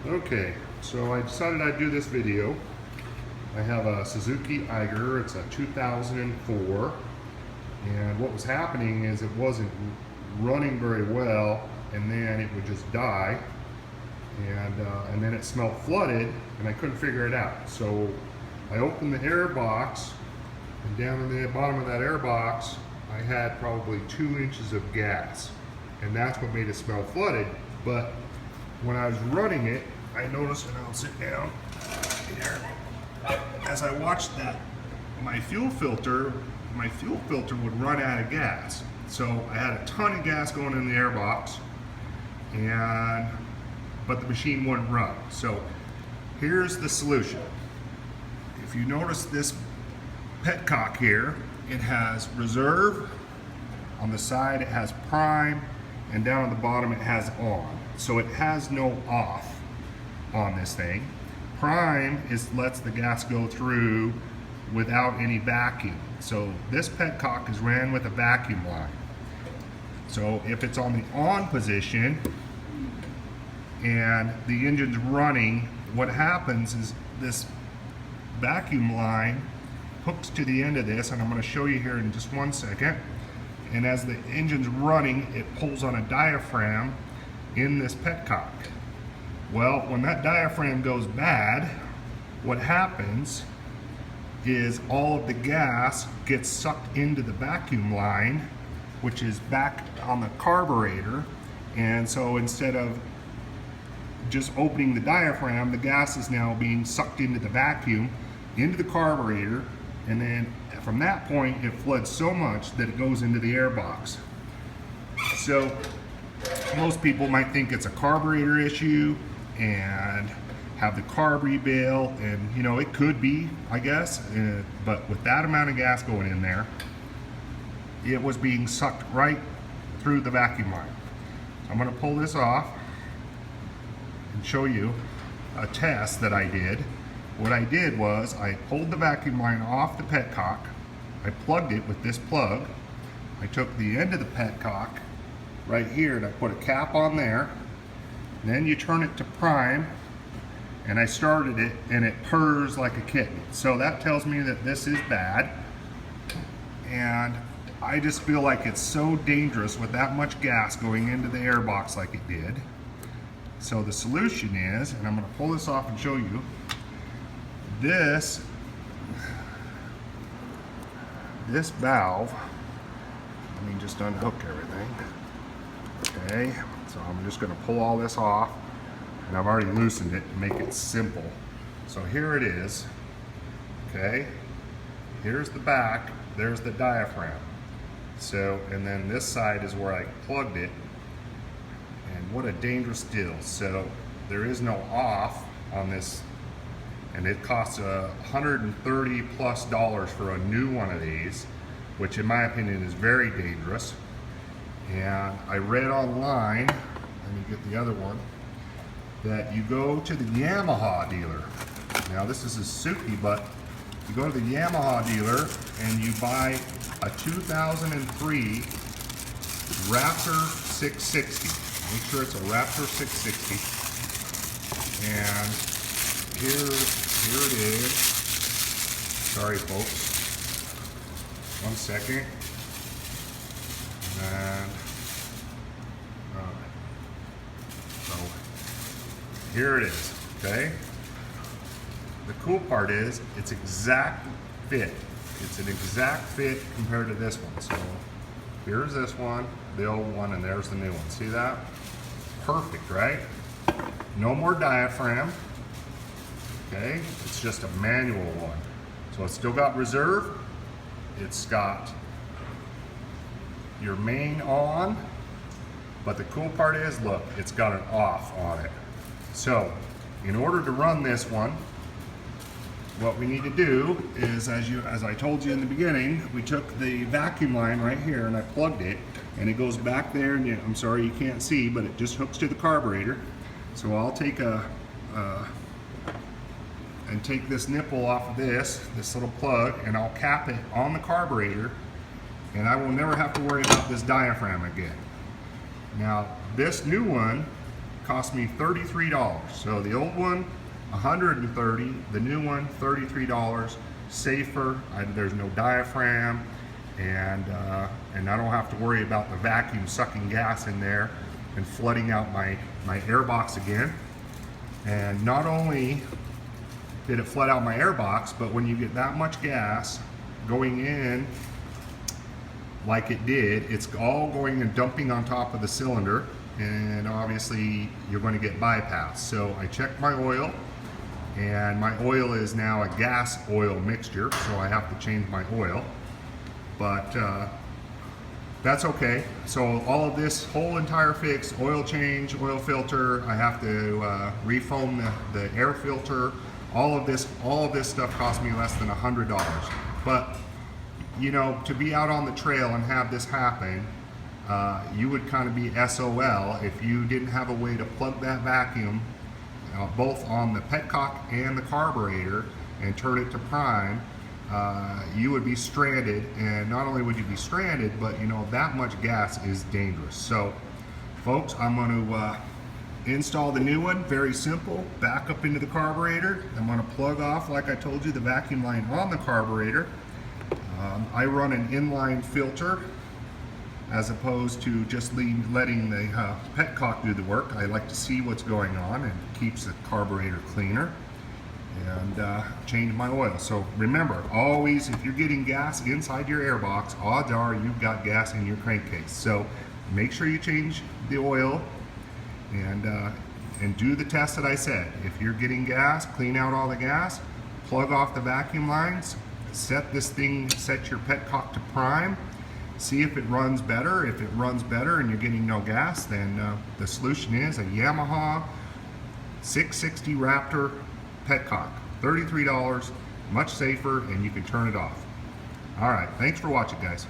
Okay, so I decided I'd do this video. I have a Suzuki Eiger, it's a 2004, and what was happening is it wasn't running very well, and then it would just die, and then it smelled flooded, and I couldn't figure it out. So I opened the air box, and down in the bottom of that air box, I had probably 2 inches of gas, and that's what made it smell flooded. But when I was running it, I noticed, and I'll sit down here, as I watched that, my fuel filter would run out of gas. So I had a ton of gas going in the air box, but the machine wouldn't run. So here's the solution. If you notice this petcock here, it has reserve. On the side it has prime, and down on the bottom it has on. So it has no off on this thing. Prime lets the gas go through without any vacuum. So this petcock is ran with a vacuum line. So if it's on the on position and the engine's running, what happens is this vacuum line hooks to the end of this, and I'm going to show you here in just one second. And as the engine's running, it pulls on a diaphragm in this petcock. Well, when that diaphragm goes bad, what happens is all of the gas gets sucked into the vacuum line, which is back on the carburetor. And so instead of just opening the diaphragm, the gas is now being sucked into the vacuum, into the carburetor, and then from that point it floods so much that it goes into the air box. So most people might think it's a carburetor issue and have the carb rebuild, and you know, it could be, I guess, but with that amount of gas going in there, it was being sucked right through the vacuum line. So I'm going to pull this off and show you a test that I did. What I did was I pulled the vacuum line off the petcock, I plugged it with this plug, I took the end of the petcock right here and I put a cap on there, then you turn it to prime, and I started it and it purrs like a kitten. So that tells me that this is bad, and I just feel like it's so dangerous with that much gas going into the air box like it did. So the solution is, and I'm going to pull this off and show you, this valve, let me just unhook everything. Okay, so I'm just going to pull all this off, and I've already loosened it to make it simple. So here it is. Okay, here's the back, there's the diaphragm. So, and then this side is where I plugged it, and what a dangerous deal. So there is no off on this, and it costs $130+ for a new one of these, which in my opinion is very dangerous. And I read online, let me get the other one, that you go to the Yamaha dealer. Now this is a Suzuki, but you go to the Yamaha dealer and you buy a 2003 Raptor 660. Make sure it's a Raptor 660. And here it is. Sorry folks. One second. And so here it is. Okay. The cool part is it's exact fit. It's an exact fit compared to this one. So here's this one, the old one, and there's the new one. See that? Perfect, right? No more diaphragm. Okay, it's just a manual one. So it's still got reserve. It's got your main on, but the cool part is, look, it's got an off on it. So in order to run this one, what we need to do is, as I told you in the beginning, we took the vacuum line right here and I plugged it, and it goes back there, and I'm sorry you can't see, but it just hooks to the carburetor. So I'll take take this nipple off of this little plug, and I'll cap it on the carburetor, and I will never have to worry about this diaphragm again. Now this new one cost me $33. So the old one, $130, the new one, $33. Safer, there's no diaphragm, and I don't have to worry about the vacuum sucking gas in there and flooding out my airbox again. And not only did it flood out my airbox, but when you get that much gas going in like it did, it's all going and dumping on top of the cylinder, and obviously you're going to get bypassed. So I checked my oil, and my oil is now a gas oil mixture, so I have to change my oil, but that's okay. So all of this whole entire fix, oil change, oil filter, I have to refoam the air filter, all of this stuff cost me less than $100. But you know, to be out on the trail and have this happen, you would kind of be SOL if you didn't have a way to plug that vacuum both on the petcock and the carburetor and turn it to prime. You would be stranded, and not only would you be stranded, but you know, that much gas is dangerous. So folks, I'm going to install the new one. Very simple. Back up into the carburetor. I'm going to plug off, like I told you, the vacuum line on the carburetor. I run an inline filter as opposed to just letting the petcock do the work. I like to see what's going on, and keeps the carburetor cleaner. And change my oil. So remember, always, if you're getting gas inside your airbox, odds are you've got gas in your crankcase. So make sure you change the oil, and do the test that I said. If you're getting gas, clean out all the gas, plug off the vacuum lines, set your petcock to prime, see if it runs better. If it runs better and you're getting no gas, then the solution is a Yamaha 660 Raptor petcock. $33, much safer, and you can turn it off. All right, thanks for watching, guys.